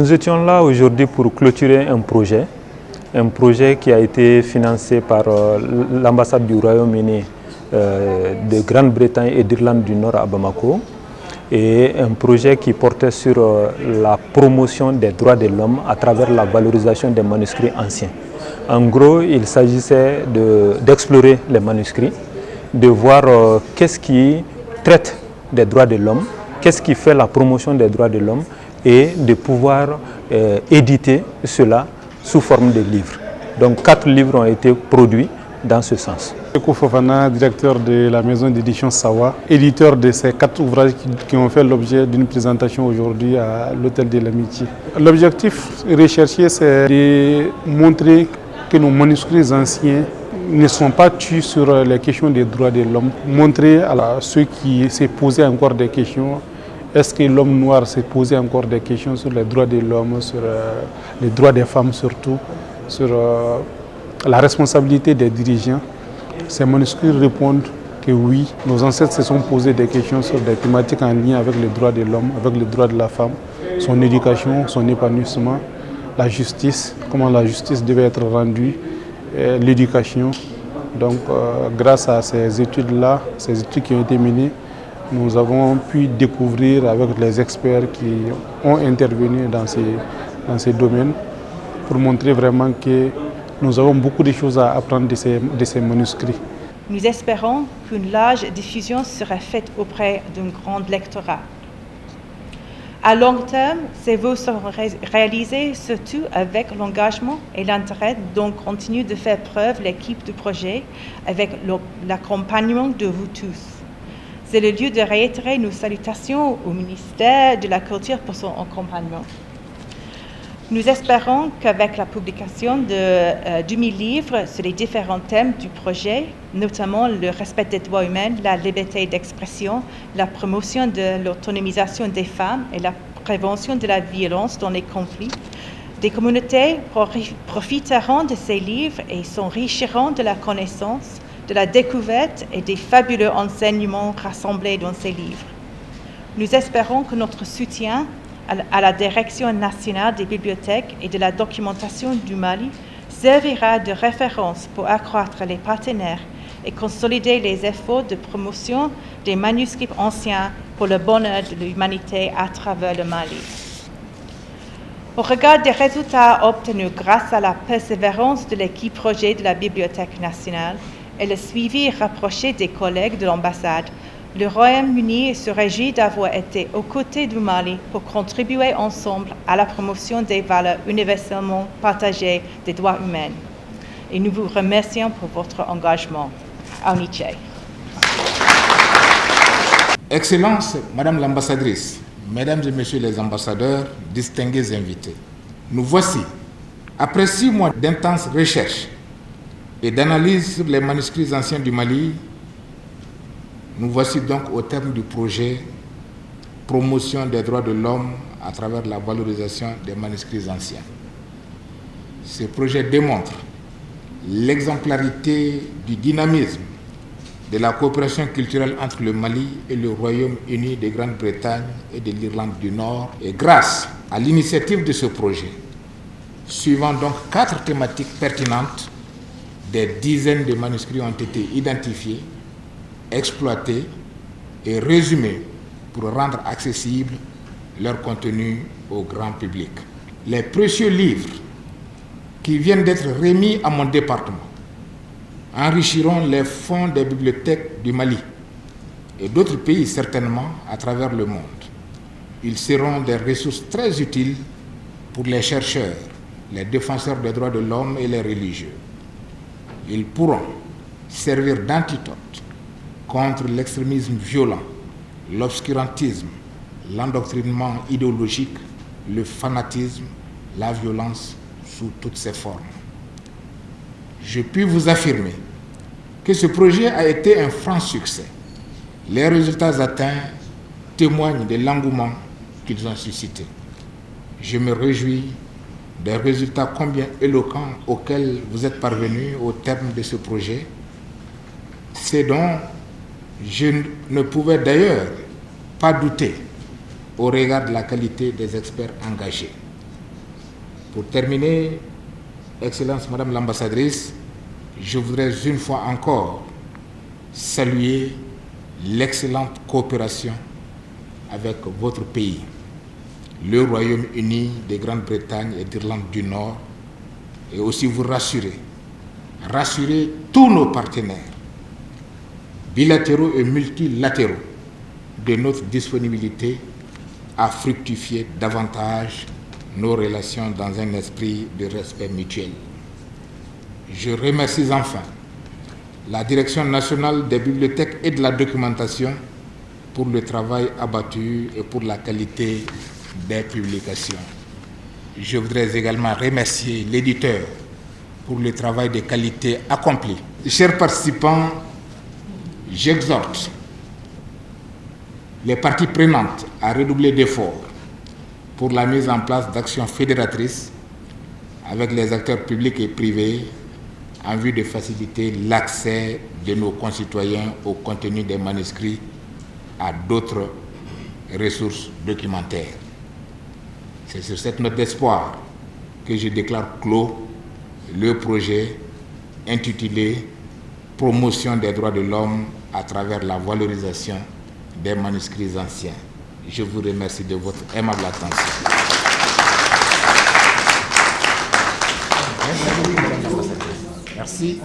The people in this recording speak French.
Nous étions là aujourd'hui pour clôturer un projet qui a été financé par l'ambassade du Royaume-Uni de Grande-Bretagne et d'Irlande du Nord à Bamako, et un projet qui portait sur la promotion des droits de l'homme à travers la valorisation des manuscrits anciens. En gros, il s'agissait d'explorer les manuscrits, de voir qu'est-ce qui traite des droits de l'homme, qu'est-ce qui fait la promotion des droits de l'homme, et de pouvoir éditer cela sous forme de livres. Donc 4 livres ont été produits dans ce sens. Eko Fofana, directeur de la maison d'édition Sawa, éditeur de ces 4 ouvrages qui ont fait l'objet d'une présentation aujourd'hui à l'Hôtel de l'Amitié. L'objectif recherché, c'est de montrer que nos manuscrits anciens ne sont pas tus sur les questions des droits de l'homme. Montrer à ceux qui se posaient encore des questions, est-ce que l'homme noir s'est posé encore des questions sur les droits de l'homme, sur les droits des femmes surtout, sur la responsabilité des dirigeants. Ces manuscrits répondent que oui, nos ancêtres se sont posés des questions sur des thématiques en lien avec les droits de l'homme, avec les droits de la femme, son éducation, son épanouissement, la justice, comment la justice devait être rendue, l'éducation. Donc grâce à ces études-là, ces études qui ont été menées, nous avons pu découvrir avec les experts qui ont intervenu dans ces domaines pour montrer vraiment que nous avons beaucoup de choses à apprendre de ces manuscrits. Nous espérons qu'une large diffusion sera faite auprès d'un grand lectorat. À long terme, ces vœux seront réalisés surtout avec l'engagement et l'intérêt dont continue de faire preuve l'équipe du projet avec l'accompagnement de vous tous. C'est le lieu de réitérer nos salutations au ministère de la Culture pour son accompagnement. Nous espérons qu'avec la publication de 2000 livres sur les différents thèmes du projet, notamment le respect des droits humains, la liberté d'expression, la promotion de l'autonomisation des femmes et la prévention de la violence dans les conflits, des communautés profiteront de ces livres et s'enrichiront de la connaissance, de la découverte et des fabuleux enseignements rassemblés dans ces livres. Nous espérons que notre soutien à la Direction nationale des bibliothèques et de la documentation du Mali servira de référence pour accroître les partenaires et consolider les efforts de promotion des manuscrits anciens pour le bonheur de l'humanité à travers le Mali. Au regard des résultats obtenus grâce à la persévérance de l'équipe projet de la Bibliothèque nationale et le suivi rapproché des collègues de l'ambassade, le Royaume-Uni se réjouit d'avoir été aux côtés du Mali pour contribuer ensemble à la promotion des valeurs universellement partagées des droits humains. Et nous vous remercions pour votre engagement. Aoniche. Excellences, Madame l'ambassadrice, Mesdames et Messieurs les ambassadeurs, distingués invités, nous voici, après 6 mois d'intenses recherches et d'analyse sur les manuscrits anciens du Mali, nous voici donc au terme du projet Promotion des droits de l'homme à travers la valorisation des manuscrits anciens. Ce projet démontre l'exemplarité du dynamisme de la coopération culturelle entre le Mali et le Royaume-Uni de Grande-Bretagne et de l'Irlande du Nord. Et grâce à l'initiative de ce projet, suivant donc 4 thématiques pertinentes, des dizaines de manuscrits ont été identifiés, exploités et résumés pour rendre accessible leur contenu au grand public. Les précieux livres qui viennent d'être remis à mon département enrichiront les fonds des bibliothèques du Mali et d'autres pays certainement à travers le monde. Ils seront des ressources très utiles pour les chercheurs, les défenseurs des droits de l'homme et les religieux. Ils pourront servir d'antidote contre l'extrémisme violent, l'obscurantisme, l'endoctrinement idéologique, le fanatisme, la violence sous toutes ses formes. Je puis vous affirmer que ce projet a été un franc succès. Les résultats atteints témoignent de l'engouement qu'ils ont suscité. Je me réjouis des résultats combien éloquents auxquels vous êtes parvenus au terme de ce projet. C'est dont je ne pouvais d'ailleurs pas douter au regard de la qualité des experts engagés. Pour terminer, Excellence Madame l'ambassadrice, je voudrais une fois encore saluer l'excellente coopération avec votre pays, le Royaume-Uni de Grande-Bretagne et d'Irlande du Nord, et aussi vous rassurer tous nos partenaires, bilatéraux et multilatéraux, de notre disponibilité à fructifier davantage nos relations dans un esprit de respect mutuel. Je remercie enfin la Direction nationale des bibliothèques et de la documentation pour le travail abattu et pour la qualité des publications. Je voudrais également remercier l'éditeur pour le travail de qualité accompli. Chers participants, j'exhorte les parties prenantes à redoubler d'efforts pour la mise en place d'actions fédératrices avec les acteurs publics et privés en vue de faciliter l'accès de nos concitoyens au contenu des manuscrits à d'autres ressources documentaires. C'est sur cette note d'espoir que je déclare clos le projet intitulé « Promotion des droits de l'homme à travers la valorisation des manuscrits anciens ». Je vous remercie de votre aimable attention. Merci.